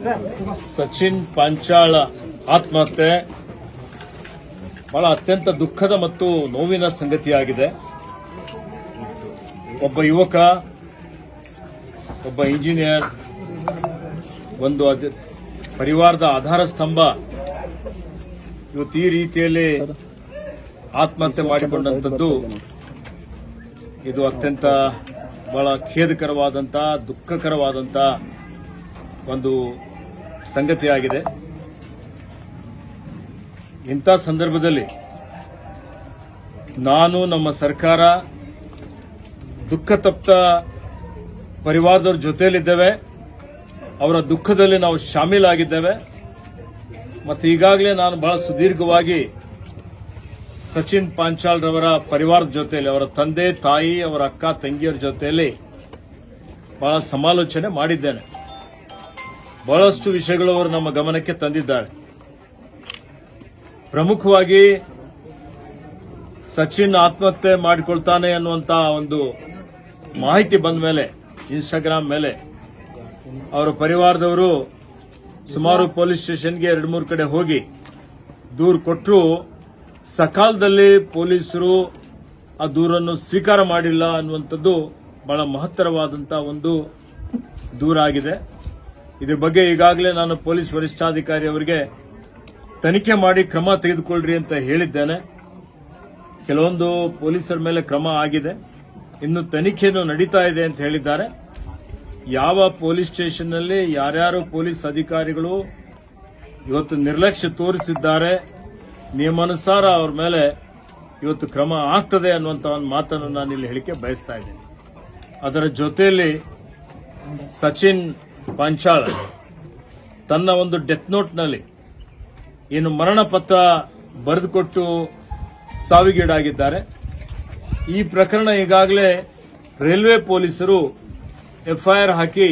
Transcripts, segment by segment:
ಸಚಿನ್ ಪಾಂಚಾಳ ಆತ್ಮಹತ್ಯೆ ಬಹಳ ಅತ್ಯಂತ ದುಃಖದ ಮತ್ತು ನೋವಿನ ಸಂಗತಿಯಾಗಿದೆ. ಒಬ್ಬ ಯುವಕ, ಒಬ್ಬ ಇಂಜಿನಿಯರ್, ಒಂದು ಪರಿವಾರದ ಆಧಾರ ಸ್ತಂಭ ಇವತ್ತು ಈ ರೀತಿಯಲ್ಲಿ ಆತ್ಮಹತ್ಯೆ ಮಾಡಿಕೊಂಡಂಥದ್ದು ಇದು ಅತ್ಯಂತ ಬಹಳ ಖೇದಕರವಾದಂಥ, ದುಃಖಕರವಾದಂಥ ಒಂದು ಸಂಗತಿಯಾಗಿದೆ. ಇಂಥ ಸಂದರ್ಭದಲ್ಲಿ ನಾನು, ನಮ್ಮ ಸರ್ಕಾರ ದುಃಖ ತಪ್ತ ಪರಿವಾರದವ್ರ ಜೊತೆಯಲ್ಲಿದ್ದೇವೆ. ಅವರ ದುಃಖದಲ್ಲಿ ನಾವು ಶಾಮೀಲಾಗಿದ್ದೇವೆ. ಮತ್ತು ಈಗಾಗಲೇ ನಾನು ಬಹಳ ಸುದೀರ್ಘವಾಗಿ ಸಚಿನ್ ಪಾಂಚಾಳ್ ರವರ ಪರಿವಾರದ ಜೊತೆಯಲ್ಲಿ, ಅವರ ತಂದೆ ತಾಯಿ, ಅವರ ಅಕ್ಕ ತಂಗಿಯರ ಜೊತೆಯಲ್ಲಿ ಬಹಳ ಸಮಾಲೋಚನೆ ಮಾಡಿದ್ದೇನೆ. ಬಹಳಷ್ಟು ವಿಷಯಗಳು ಅವರು ನಮ್ಮ ಗಮನಕ್ಕೆ ತಂದಿದ್ದಾರೆ. ಪ್ರಮುಖವಾಗಿ ಸಚಿನ್ ಆತ್ಮಹತ್ಯೆ ಮಾಡಿಕೊಳ್ತಾನೆ ಅನ್ನುವಂತ ಒಂದು ಮಾಹಿತಿ ಬಂದ ಮೇಲೆ ಇನ್ಸ್ಟಾಗ್ರಾಮ್ ಮೇಲೆ ಅವರ ಪರಿವಾರದವರು ಸುಮಾರು ಪೊಲೀಸ್ ಸ್ಟೇಷನ್ಗೆ 2-3 ಕಡೆ ಹೋಗಿ ದೂರು ಕೊಟ್ಟರು. ಸಕಾಲದಲ್ಲಿ ಪೊಲೀಸರು ಆ ದೂರನ್ನು ಸ್ವೀಕಾರ ಮಾಡಿಲ್ಲ ಅನ್ನುವಂಥದ್ದು ಬಹಳ ಮಹತ್ತರವಾದಂತಹ ಒಂದು ದೂರಾಗಿದೆ. ಇದ್ರ ಬಗ್ಗೆ ಈಗಾಗಲೇ ನಾನು ಪೊಲೀಸ್ ವರಿಷ್ಠಾಧಿಕಾರಿ ಅವರಿಗೆ ತನಿಖೆ ಮಾಡಿ ಕ್ರಮ ತೆಗೆದುಕೊಳ್ಳ್ರಿ ಅಂತ ಹೇಳಿದ್ದೇನೆ. ಕೆಲವೊಂದು ಪೊಲೀಸರ ಮೇಲೆ ಕ್ರಮ ಆಗಿದೆ, ಇನ್ನು ತನಿಖೆಯನ್ನು ನಡೀತಾ ಇದೆ ಅಂತ ಹೇಳಿದ್ದಾರೆ. ಯಾವ ಪೊಲೀಸ್ ಸ್ಟೇಷನ್ನಲ್ಲಿ ಯಾರ್ಯಾರು ಪೊಲೀಸ್ ಅಧಿಕಾರಿಗಳು ಇವತ್ತು ನಿರ್ಲಕ್ಷ್ಯ ತೋರಿಸಿದ್ದಾರೆ, ನಿಯಮಾನುಸಾರ ಅವ್ರ ಮೇಲೆ ಇವತ್ತು ಕ್ರಮ ಆಗ್ತದೆ ಅನ್ನುವಂಥ ಒಂದು ಮಾತನ್ನು ನಾನು ಇಲ್ಲಿ ಹೇಳಿಕೆ ಬಯಸ್ತಾ ಇದ್ದೇನೆ. ಅದರ ಜೊತೆಯಲ್ಲಿ ಸಚಿನ್ ಪಾಂಚಾಳ್ ತನ್ನ ಒಂದು ಡೆತ್ ನೋಟ್ನಲ್ಲಿ ಏನು ಮರಣ ಪತ್ರ ಬರೆದುಕೊಟ್ಟು ಸಾವಿಗೀಡಾಗಿದ್ದಾರೆ. ಈ ಪ್ರಕರಣ ಈಗಾಗಲೇ ರೈಲ್ವೆ ಪೊಲೀಸರು ಎಫ್ಐಆರ್ ಹಾಕಿ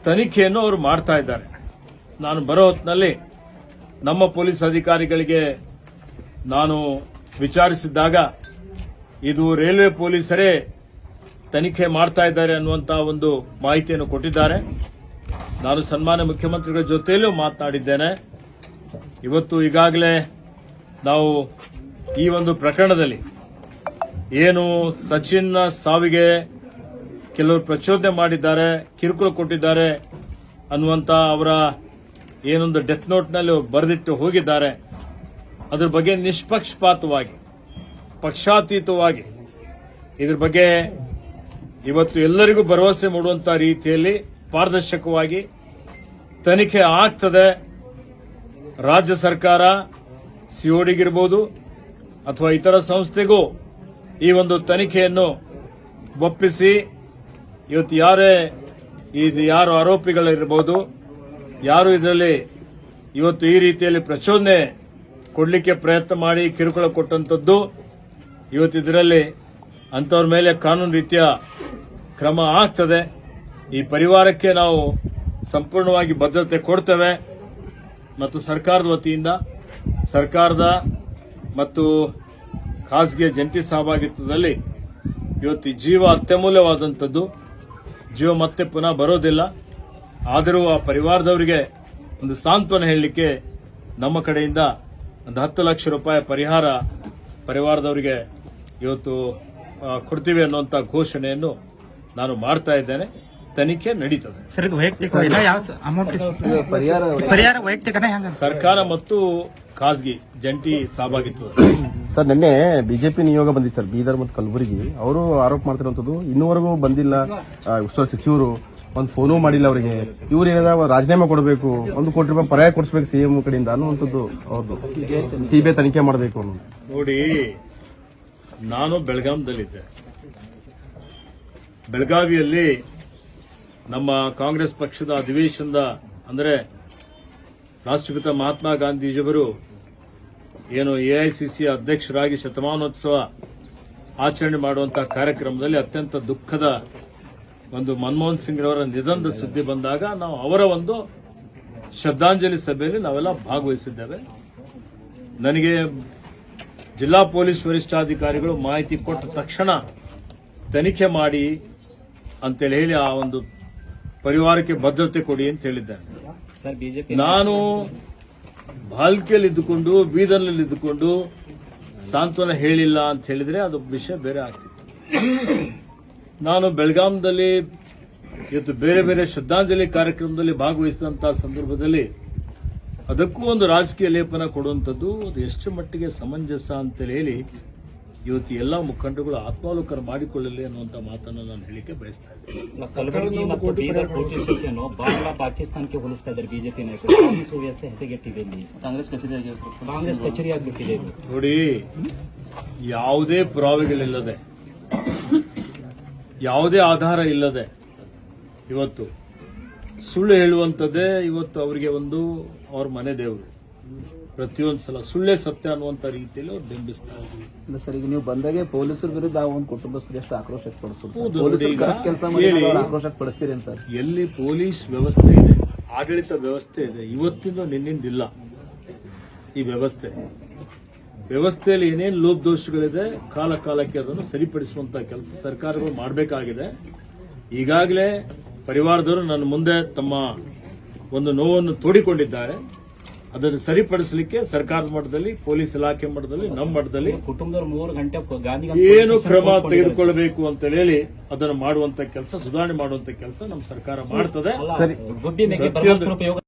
ತನಿಖೆಯನ್ನು ಅವರು ಮಾಡ್ತಾ ಇದ್ದಾರೆ. ನಾನು ಬರೋ ಹೊತ್ತಿನಲ್ಲಿ ನಮ್ಮ ಪೊಲೀಸ್ ಅಧಿಕಾರಿಗಳಿಗೆ ನಾನು ವಿಚಾರಿಸಿದ್ದಾಗ ಇದು ರೈಲ್ವೆ ಪೊಲೀಸರೇ ತನಿಖೆ ಮಾಡ್ತಾ ಇದ್ದಾರೆ ಅನ್ನುವಂತಹ ಒಂದು ಮಾಹಿತಿಯನ್ನು ಕೊಟ್ಟಿದ್ದಾರೆ. ನಾನು ಸನ್ಮಾನ್ಯ ಮುಖ್ಯಮಂತ್ರಿಗಳ ಜೊತೆಯಲ್ಲೂ ಮಾತನಾಡಿದ್ದೇನೆ. ಇವತ್ತು ಈಗಾಗಲೇ ನಾವು ಈ ಒಂದು ಪ್ರಕರಣದಲ್ಲಿ ಏನು ಸಚಿನ್ ಸಾವಿಗೆ ಕೆಲವರು ಪ್ರಚೋದನೆ ಮಾಡಿದ್ದಾರೆ, ಕಿರುಕುಳ ಕೊಟ್ಟಿದ್ದಾರೆ ಅನ್ನುವಂತ ಅವರ ಏನೊಂದು ಡೆತ್ ನೋಟ್ನಲ್ಲಿ ಬರೆದಿಟ್ಟು ಹೋಗಿದ್ದಾರೆ, ಅದರ ಬಗ್ಗೆ ನಿಷ್ಪಕ್ಷಪಾತವಾಗಿ, ಪಕ್ಷಾತೀತವಾಗಿ ಇದ್ರ ಬಗ್ಗೆ ಇವತ್ತು ಎಲ್ಲರಿಗೂ ಭರವಸೆ ಮೂಡುವಂತ ರೀತಿಯಲ್ಲಿ ಪಾರದರ್ಶಕವಾಗಿ ತನಿಖೆ ಆಗ್ತದೆ. ರಾಜ್ಯ ಸರ್ಕಾರ ಸಿಒಡಿಗಿರ್ಬೋದು ಅಥವಾ ಇತರ ಸಂಸ್ಥೆಗೂ ಈ ಒಂದು ತನಿಖೆಯನ್ನು ಒಪ್ಪಿಸಿ ಇವತ್ತು ಯಾರು ಆರೋಪಿಗಳಿರಬಹುದು, ಯಾರು ಇದರಲ್ಲಿ ಇವತ್ತು ಈ ರೀತಿಯಲ್ಲಿ ಪ್ರಚೋದನೆ ಕೊಡಲಿಕ್ಕೆ ಪ್ರಯತ್ನ ಮಾಡಿ ಕಿರುಕುಳ ಕೊಟ್ಟಂತದ್ದು, ಇವತ್ತು ಇದರಲ್ಲಿ ಅಂತವ್ರ ಮೇಲೆ ಕಾನೂನು ರೀತಿಯ ಕ್ರಮ ಆಗ್ತದೆ. ಈ ಪರಿವಾರಕ್ಕೆ ನಾವು ಸಂಪೂರ್ಣವಾಗಿ ಭದ್ರತೆ ಕೊಡ್ತೇವೆ. ಮತ್ತು ಸರ್ಕಾರದ ವತಿಯಿಂದ ಸರ್ಕಾರದ ಮತ್ತು ಖಾಸಗಿ ಜಂಟಿ ಸಹಭಾಗಿತ್ವದಲ್ಲಿ ಇವತ್ತು ಜೀವ ಅತ್ಯಮೂಲ್ಯವಾದಂಥದ್ದು, ಜೀವ ಮತ್ತೆ ಪುನಃ ಬರೋದಿಲ್ಲ. ಆದರೂ ಆ ಪರಿವಾರದವರಿಗೆ ಒಂದು ಸಾಂತ್ವನ ಹೇಳಲಿಕ್ಕೆ ನಮ್ಮ ಕಡೆಯಿಂದ ಒಂದು 10 ಲಕ್ಷ ರೂಪಾಯಿ ಪರಿಹಾರ ಪರಿವಾರದವರಿಗೆ ಇವತ್ತು ಕೊಡ್ತೀವಿ ಅನ್ನುವಂಥ ಘೋಷಣೆಯನ್ನು ನಾನು ಮಾಡ್ತಾ ಇದ್ದೇನೆ. ತನಿಖೆ ನಡೀತದೆ. ಸರ್, ಇದು ವೈಯಕ್ತಿಕ ಯಾವ ಅಮೌಂಟ್ ಪರಿಹಾರ ವೈಯಕ್ತಿಕನೇ ಹೆಂಗ? ಸರ್ಕಾರ ಮತ್ತು ಖಾಸಗಿ ಜಂಟಿ ಸಹಭಾಗಿತ್ವ. ಸರ್, ನಿನ್ನೆ ಬಿಜೆಪಿ ನಿಯೋಗ ಬಂದಿತ್ತು ಸರ್, ಬೀದರ್ ಮತ್ತು ಕಲಬುರಗಿ. ಅವರು ಆರೋಪ ಮಾಡ್ತಿರುವಂತದ್ದು ಇನ್ನೂವರೆಗೂ ಬಂದಿಲ್ಲ ಸಚಿವರು, ಒಂದು ಫೋನು ಮಾಡಿಲ್ಲ ಅವರಿಗೆ. ಇವ್ರು ಏನದ ರಾಜೀನಾಮೆ ಕೊಡಬೇಕು, 1 ಕೋಟಿ ರೂಪಾಯಿ ಪರ್ಯಾಯ ಕೊಡಿಸಬೇಕು ಸಿಎಂ ಕಡೆಯಿಂದ ಅನ್ನುವಂಥದ್ದು ಅವ್ರದ್ದು. ಸಿಬಿಐ ತನಿಖೆ ಮಾಡಬೇಕು ಅನ್ನೋದು. ನೋಡಿ, ನಾನು ಬೆಳಗಾವಿಯಲ್ಲಿದ್ದೆ. ಬೆಳಗಾವಿಯಲ್ಲಿ ನಮ್ಮ ಕಾಂಗ್ರೆಸ್ ಪಕ್ಷದ ಅಧಿವೇಶನದ ಅಂದರೆ ರಾಷ್ಟ್ರಪಿತ ಮಹಾತ್ಮ ಗಾಂಧೀಜಿಯವರು ಏನು ಎಐಸಿಸಿ ಅಧ್ಯಕ್ಷರಾಗಿ ಶತಮಾನೋತ್ಸವ ಆಚರಣೆ ಮಾಡುವಂತಹ ಕಾರ್ಯಕ್ರಮದಲ್ಲಿ ಅತ್ಯಂತ ದುಃಖದ ಒಂದು ಮನಮೋಹನ್ ಸಿಂಗ್ ರವರ ನಿಧನದ ಸುದ್ದಿ ಬಂದಾಗ ನಾವು ಅವರ ಒಂದು ಶ್ರದ್ಧಾಂಜಲಿ ಸಭೆಯಲ್ಲಿ ನಾವೆಲ್ಲ ಭಾಗವಹಿಸಿದ್ದೇವೆ. ನನಗೆ ಜಿಲ್ಲಾ ಪೊಲೀಸ್ ವರಿಷ್ಠಾಧಿಕಾರಿಗಳು ಮಾಹಿತಿ ಕೊಟ್ಟ ತಕ್ಷಣ ತನಿಖೆ ಮಾಡಿ ಅಂತೇಳಿ ಹೇಳಿ ಆ ಒಂದು ಪರಿವಾರಕ್ಕೆ ಭದ್ರತೆ ಕೊಡಿ ಅಂತ ಹೇಳಿದ್ದಾರೆ. ಸರ್ ಬಿಜೆಪಿ ನಾನು ಭಾಲ್ಕಿಯಲ್ಲಿ ಇದ್ದುಕೊಂಡು ಬೀದರ್ನಲ್ಲಿ ಇದ್ದುಕೊಂಡು ಸಾಂತ್ವನ ಹೇಳಿಲ್ಲ ಅಂತ ಹೇಳಿದ್ರೆ ಅದು ವಿಷಯ ಬೇರೆ ಆಗ್ತಿತ್ತು. ನಾನು ಬೆಳಗಾಂದಲ್ಲಿ ಇವತ್ತು ಬೇರೆ ಬೇರೆ ಶ್ರದ್ಧಾಂಜಲಿ ಕಾರ್ಯಕ್ರಮದಲ್ಲಿ ಭಾಗವಹಿಸಿದಂತಹ ಸಂದರ್ಭದಲ್ಲಿ ಅದಕ್ಕೂ ಒಂದು ರಾಜಕೀಯ ಲೇಪನ ಕೊಡುವಂಥದ್ದು ಅದು ಎಷ್ಟು ಮಟ್ಟಿಗೆ ಸಮಂಜಸ ಅಂತ ಹೇಳಿ ಇವತ್ತು ಎಲ್ಲ ಮುಖಂಡರುಗಳು ಆತ್ಮಾವಲೋಕನ ಮಾಡಿಕೊಳ್ಳಲಿ ಅನ್ನುವಂಥ ಮಾತನ್ನು ನಾನು ಹೇಳಿಕೆ ಬಯಸ್ತಾ ಇದ್ದೇನೆ. ಕಲಬುರಗಿ ಮತ್ತು ಬೀದರ್ ಪೊಲೀಸ್ ಸ್ಟೇಷನ್ ಬಾಂಗ್ಲಾ ಪಾಕಿಸ್ತಾನಕ್ಕೆ ಹೋಲಿಸ್ತಾ ಇದ್ದಾರೆ ಬಿಜೆಪಿ ನಾಯಕರು. ಕಾನೂನು ಸುವ್ಯವಸ್ಥೆ ಹದಗೆಟ್ಟಿದೆ ಇಲ್ಲಿ. ಕಾಂಗ್ರೆಸ್ ಕಚೇರಿ ಆಗಿಬಿಟ್ಟಿದೆ ಇದು. ನೋಡಿ, ಯಾವುದೇ ಪುರಾವೆಗಳಿಲ್ಲದೆ ಯಾವುದೇ ಆಧಾರ ಇಲ್ಲದೆ ಇವತ್ತು ಸುಳ್ಳು ಹೇಳುವಂಥದ್ದೇ ಇವತ್ತು ಅವರಿಗೆ ಒಂದು ಅವ್ರ ಮನೆ ದೇವರು. ಪ್ರತಿಯೊಂದು ಸಲ ಸುಳ್ಳೇ ಸತ್ಯ ಅನ್ನುವಂಥ ರೀತಿಯಲ್ಲಿ ಅವ್ರು ಬಿಂಬಿಸ್ತಾರೆ. ಇಲ್ಲ ಸರ್, ಈಗ ನೀವು ಬಂದಾಗೆ ಪೊಲೀಸರ ವಿರುದ್ಧ ಆ ಒಂದು ಕುಟುಂಬಸ್ಥರು ಎಷ್ಟು ಆಕ್ರೋಶ ಹೌದು, ನೋಡಿ, ಈಗ ಕೆಲಸ ಹೇಳಿ, ಆಕ್ರೋಶ ಪಡಿಸ್ತೀರೇನು ಸರ್? ಎಲ್ಲಿ ಪೊಲೀಸ್ ವ್ಯವಸ್ಥೆ ಇದೆ, ಆಡಳಿತ ವ್ಯವಸ್ಥೆ ಇದೆ, ಇವತ್ತಿಂದ ನಿನ್ನಿಂದಿಲ್ಲ ಈ ವ್ಯವಸ್ಥೆಯಲ್ಲಿ ಏನೇನು ಲೋಪದೋಷಗಳಿದೆ ಕಾಲ ಕಾಲಕ್ಕೆ ಅದನ್ನು ಸರಿಪಡಿಸುವಂತ ಕೆಲಸ ಸರ್ಕಾರಗಳು ಮಾಡಬೇಕಾಗಿದೆ. ಈಗಾಗಲೇ ಪರಿವಾರದವರು ನನ್ನ ಮುಂದೆ ತಮ್ಮ ಒಂದು ನೋವನ್ನು ತೋಡಿಕೊಂಡಿದ್ದಾರೆ. ಅದನ್ನು ಸರಿಪಡಿಸಲಿಕ್ಕೆ ಸರ್ಕಾರದ ಮಟ್ಟದಲ್ಲಿ, ಪೊಲೀಸ್ ಇಲಾಖೆ ಮಟ್ಟದಲ್ಲಿ, ನಮ್ಮ ಮಟ್ಟದಲ್ಲಿ ಕುಟುಂಬದವ್ರು 3 ಗಂಟೆ ಗಾಂಧಿ ಏನು ಕ್ರಮ ತೆಗೆದುಕೊಳ್ಳಬೇಕು ಅಂತ ಹೇಳಿ ಅದನ್ನು ಮಾಡುವಂತ ಕೆಲಸ, ಸುಧಾರಣೆ ಮಾಡುವಂತ ಕೆಲಸ ನಮ್ಮ ಸರ್ಕಾರ ಮಾಡ್ತದೆ. ಗುಬ್ಬಿ ಮೇಲೆ ಬ್ರಹ್ಮಾಸ್ತ್ರ ಉಪಯೋಗ